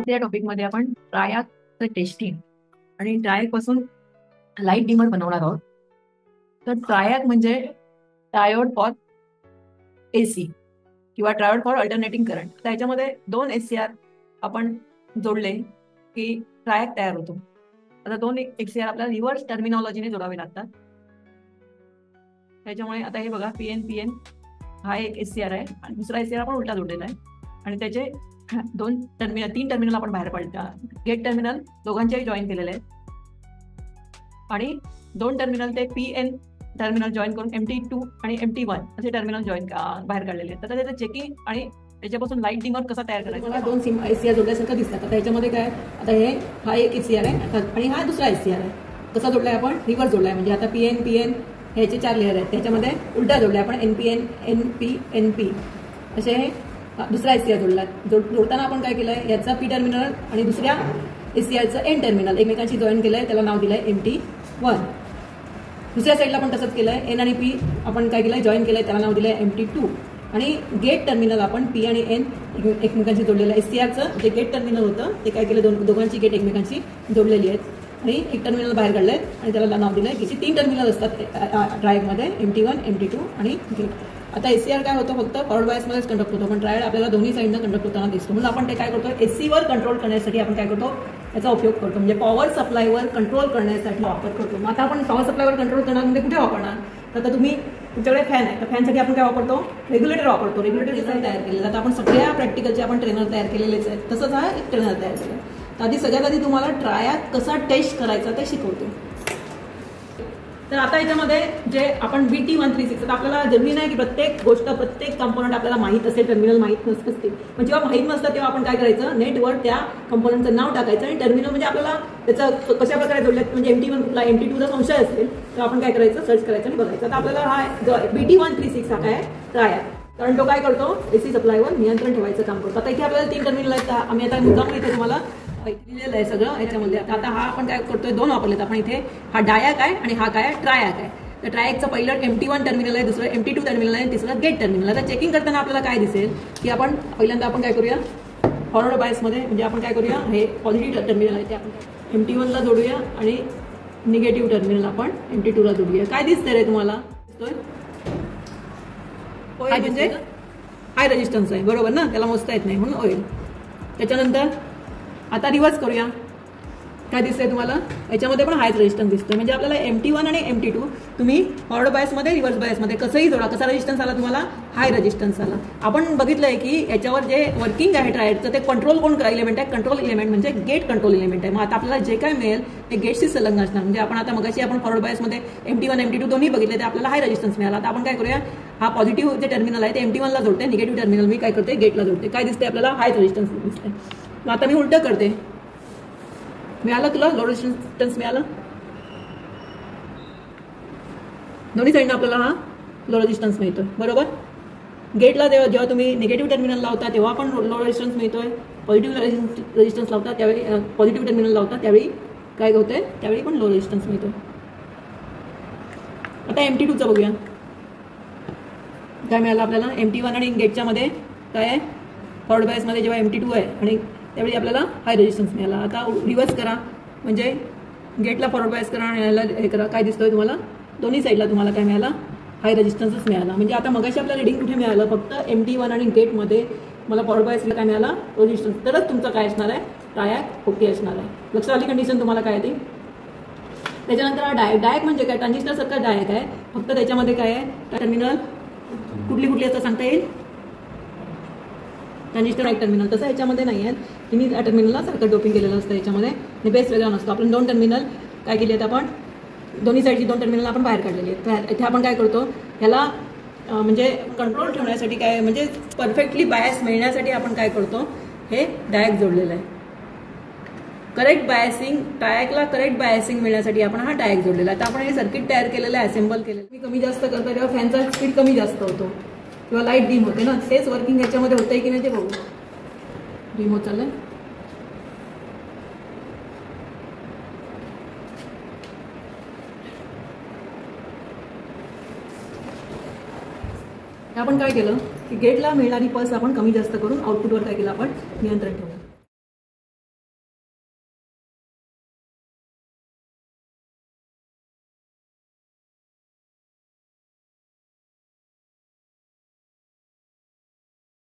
आज या टॉपिकमध्ये आपण ट्रायॅकचं टेस्टिंग आणि ट्रायॅक पासून लाईट डिमर बनवणार आहोत. तर ट्रायॅक म्हणजे डायोड फॉर एसी किंवा डायोड फॉर अल्टरनेटिंग करंट. तर याच्यामध्ये 2 SCR आपण जोडले की ट्रायॅक तयार होतो. आता 2 SCR आपल्याला रिव्हर्स टर्मिनॉलॉजीने जोडावे लागतात. त्याच्यामुळे आता हे बघा PN हा एक SCR आहे आणि दुसरा SCR आपण उलटा जोडलेला आहे आणि त्याचे 3 टर्मिनल आपण बाहेर पडतात. गेट टर्मिनल दोघांचेही जॉईन केलेले आहेत आणि 2 टर्मिनल ते PN टर्मिनल जॉईन करून MT2 आणि MT1 असे टर्मिनल जॉईन बाहेर काढलेले आहेत. तर त्याचं चेकिंग आणि त्याच्यापासून लाईट डिमर कसा तयार करायचा. मला 2 SCR जोडल्यासारखं दिसतात. आता याच्यामध्ये काय, आता हा एक SCR आहे आणि हा दुसरा SCR आहे. कसा जोडलाय आपण? रिव्हर्स जोडलाय. म्हणजे आता PN ह्याचे 4 लेअर आहेत, त्याच्यामध्ये उलटा जोडलाय आपण. NP असे हे दुसरा SCR जोडला. जोडताना आपण काय केलंय, याचा P टर्मिनल आणि दुसऱ्या SCRचं N टर्मिनल एकमेकांशी जॉईन केलंय. त्याला नाव दिलंय MT1. दुसऱ्या साईडला पण तसंच केलंय. N आणि P आपण काय केलंय, जॉईन केलंय. त्याला नाव दिलंय MT2. आणि गेट टर्मिनल आपण P आणि N एकमेकांशी जोडलेलं आहे. SCRचं जे गेट टर्मिनल होतं ते काय केलं, दोघांची गेट एकमेकांशी जोडलेली आहेत आणि एक टर्मिनल बाहेर काढलंय आणि त्याला नाव दिलंय की 3 टर्मिनल असतात ट्रायॅकमध्ये, MT1, MT2 आणि गेट. आता SCR काय होतं, फक्त फॉरवर्ड बायसमध्येच कंडक्ट होतो, पण ट्रायड आपल्याला दोन्ही साईडनं कंडक्ट होताना दिसतो. म्हणून आपण ते काय करतो, AC वर कंट्रोल करण्यासाठी आपण काय करतो, याचा उपयोग करतो. म्हणजे पॉवर सप्लायवर कंट्रोल करण्यासाठी वापर करतो. मग आता आपण पॉवर सप्लायवर कंट्रोल करणार म्हणजे कुठे वापरणार, तर आता तुमच्याकडे फॅन आहे, तर फॅनसाठी आपण काय वापरतो, रेग्युलेटर वापरतो. रेग्युलेटर डिझाईन तयार केलेलं. आता आपण सगळ्या प्रॅक्टिकलचे आपण ट्रेनर तयार केलेलेच आहेत. तसंच हा एक ट्रेनर तयार केला. तर आधी सगळ्यात आधी तुम्हाला ट्रायॅक कसा टेस्ट करायचा ते शिकवतो. तर आता याच्यामध्ये जे आपण BT136, तर आपल्याला जरुरी नाही की प्रत्येक गोष्ट, प्रत्येक कंपोनंट आपल्याला माहीत असेल, टर्मिनल माहीत नसते. पण जेव्हा माहीत नसतं तेव्हा आपण काय करायचं, नेटवर त्या कंपोनंटचं नाव टाकायचं आणि टर्मिनल म्हणजे आपल्याला त्याचं कशा प्रकारे जोडल्यात, म्हणजे MT1 कुठला, MT2चा संशय असेल तर आपण काय करायचं, सर्च करायचं आणि बघायचं. आता आपल्याला हा BT136 हा काय ट्रायॅक, कारण तो काय करतो, AC सप्लायवर नियंत्रण ठेवायचं काम करतो. आता इथे आपल्याला 3 टर्मिनल आहेत. आम्ही आता मुद्दाम इथे तुम्हाला लिहिलेलं आहे सगळं याच्यामध्ये. आता हा आपण काय करतोय, 2 वापरलेत आपण इथे. हा डायॅक आहे आणि हा काय ट्रायॅक आहे. तर ट्रायॅकचं पहिलं MT1 टर्मिनल आहे, दुसरं MT2 टर्मिनल आहे, तिसरं गेट टर्मिनल. आता चेकिंग करताना आपल्याला काय दिसेल की आपण पहिल्यांदा आपण काय करूया, फॉरवर्ड बायसमध्ये म्हणजे आपण काय करूया, हे पॉझिटिव्ह टर्मिनल आहे ते आपण MT1ला जोडूया आणि निगेटिव्ह टर्मिनल आपण MT2ला जोडूया. काय दिसतंय रे तुम्हाला, ऑइल म्हणजे हाय रेजिस्टन्स आहे, बरोबर ना, त्याला मोजता येत नाही म्हणून ऑइल. त्याच्यानंतर आता रिव्हर्स करूया. काय दिसतंय तुम्हाला, याच्यामध्ये पण हायच रेजिस्टन्स दिसतोय. म्हणजे आपल्याला MT1 आणि MT2 तुम्ही फॉरवर्ड बायसमध्ये, रिव्हर्स बायसमध्ये कसंही जोडा, कसा रेजिस्टन्स आला तुम्हाला, हाय रेजिस्टन्स आला. आपण बघितलंय की याच्यावर जे वर्किंग आहे ट्रायडचं, ते कंट्रोल कोण इलेमेंट आहे, कंट्रोल इलेमेंट म्हणजे गेट कंट्रोल इलेमेंट आहे. मग आता आपल्याला जे काय मिळेल ते गेटशी संलग्न असणार. म्हणजे आपण आता मगाशी आपण फॉरवर्ड बायसमध्ये MT1 MT2 दोन्ही बघितले, ते आपल्याला हाय रेजिस्टन्स मिळाला. आता आपण काय करूया, हा पॉझिटिव्ह जे टर्मिनल आहे ते MT1ला जोडते, निगेटिव्ह टर्मिनल मी काय करते, गेटला जोडते. काय दिसते आपल्याला, हाय रेजिस्टन्स दिसते. मग आता मी उलटं करते. मिळालं तुला, लो रेजिस्टन्स मिळालं. दोन्ही साईडनं आपल्याला हा लो रेजिस्टन्स मिळतोय, बरोबर. गेटला जेव्हा तुम्ही निगेटिव्ह टर्मिनल लावता तेव्हा पण लो रेजिस्टन्स मिळतोय. पॉझिटिव्ह रेजिस्टन्स लावता त्यावेळी, पॉझिटिव्ह टर्मिनल लावता त्यावेळी काय होतंय, त्यावेळी पण लो रेजिस्टन्स मिळतोय. आता MT2चं बघूया काय मिळालं आपल्याला. MT1 आणि गेटच्या मध्ये काय आहे, फॉरवर्ड बायसमध्ये जेव्हा MT2 आहे आणि त्यावेळी आपल्याला हाय रेजिस्टन्स मिळाला. आता रिव्हर्स करा, म्हणजे गेटला फॉरवर्ड बायस करा आणि याला हे करा. काय दिसतोय तुम्हाला, दोन्ही साईडला तुम्हाला काय मिळाला, हाय रेजिस्टन्सच मिळाला. म्हणजे आता मगाशी आपल्याला रिडिंग कुठे मिळालं, फक्त MT1 आणि गेटमध्ये मला फॉरवर्ड बायसला काय मिळाला, रेजिस्टन्स. तरच तुमचं काय असणार आहे, ट्रायॅक ओके असणार आहे. लक्षात आली कंडिशन तुम्हाला काय ती. त्याच्यानंतर हा डायॅक म्हणजे काय, ट्रान्झिस्टर सारखा डायॅक आहे, फक्त त्याच्यामध्ये काय आहे, टर्मिनल कुठली असतं सांगता येईल, ट्रान्झिस्टर एक टर्मिनल. तसं याच्यामध्ये नाही आहे, तुम्ही त्या टर्मिनलला सारखं डोपिंग केलेलं असतं याच्यामध्ये, आणि बेस वेगळा नसतो. आपण 2 टर्मिनल काय केली आहेत, आपण दोन्ही साईडची 2 टर्मिनल आपण बाहेर काढलेली आहेत. इथे आपण काय करतो, ह्याला म्हणजे कंट्रोल ठेवण्यासाठी काय, म्हणजे परफेक्टली बायस मिळण्यासाठी आपण काय करतो, हे डायॅक जोडलेलं आहे. करेक्ट बायसिंग, ट्रायॅकला करेक्ट बायसिंग मिळण्यासाठी आपण हा डायॅक जोडलेला आहे. आता आपण हे सर्किट तयार केलेलं आहे, असेंबल केलेलं. मी कमी जास्त करतो तेव्हा फॅनचा स्पीड कमी जास्त होतो किंवा लाईट डीम होते ना, तेच वर्किंग याच्यामध्ये होतंय की नाही ते बघू. डीम होत चाललंय. आपण काय केलं की गेटला मिळणारी पल्स आपण कमी जास्त करून आउटपुटवर काय केलं, आपण नियंत्रण ठेवलं.